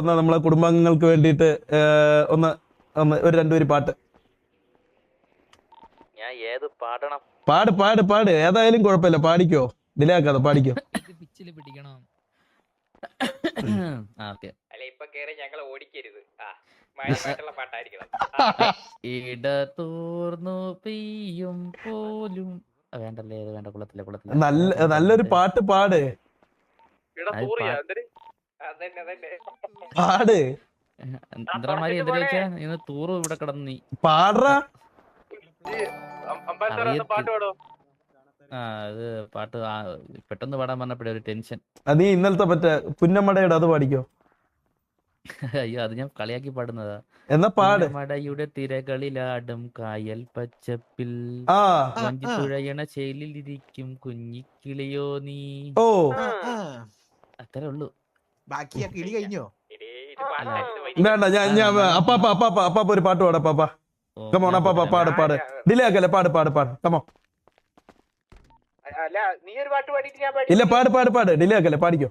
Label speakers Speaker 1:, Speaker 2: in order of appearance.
Speaker 1: ഒന്ന് നമ്മളെ കുടുംബാംഗങ്ങൾക്ക് വേണ്ടിയിട്ട് ഒന്ന് ഒന്ന് ഒരു രണ്ടുപേര് പാട്ട്.
Speaker 2: ഞാൻ ഏത് പാടണം?
Speaker 1: പാട് പാട് പാട്, ഏതായാലും കുഴപ്പമില്ല, പാടിക്കോ, ഡിലേ ആക്കാതെ പാടിക്കോ.
Speaker 3: പിച്ചില് പിടിക്കണം.
Speaker 2: അല്ല ഇപ്പൊ കേറി ഞങ്ങൾ ഓടിക്കരുത്. മാന്യമായിട്ടുള്ള പാട്ടായിരിക്കണം.
Speaker 3: ഇടതൂർന്നു പെയ്യും പോലും വേണ്ടല്ലേ, ഇത് വേണ്ട, കുളത്തില്ല കുളത്തില്ല.
Speaker 1: നല്ലൊരു പാട്ട് പാട്. പാട്
Speaker 3: എന്തരമാരി എന്തിനു വെച്ചാ ഇന്ന് തൂറും ഇവിടെ കിടന്നു നീ
Speaker 1: പാടറാ.
Speaker 3: അത് പാട്ട് പെട്ടെന്ന് പാടാൻ പറഞ്ഞപ്പോഴേ ഒരു ടെൻഷൻ.
Speaker 1: നീ ഇന്നലത്തെ മറ്റേ പുന്നമടയുടെ അത് പാടിക്കോ.
Speaker 3: അയ്യോ, അത് ഞാൻ കളിയാക്കി പാടുന്നതാ.
Speaker 1: എന്നാ പാട്.
Speaker 3: മടയുടെ തിരകളിലാടും കായൽ പച്ചപ്പിൽ വഞ്ചിത്തുഴയണ ചേലിലിരിക്കും കുഞ്ഞിക്കിളിയോ നീ.
Speaker 1: ഓ
Speaker 3: അത്രേ ഉള്ളൂ.
Speaker 4: ബാക്കി കിളി കഴിഞ്ഞോ?
Speaker 1: വേണ്ട, ഞാൻ അപ്പാപ്പ ഒരു പാട്ട് പാടാ. അപ്പാപ്പ കമോൺ, അപ്പാപ്പ പാട് പാട്, ഡിലേ ആക്കല്ലേ, പാട് പാട് പാട്, കമോ. ഇല്ല, പാട് പാട് പാട്, ഡിലേ ആക്കല്ലേ, പാടിക്കോ.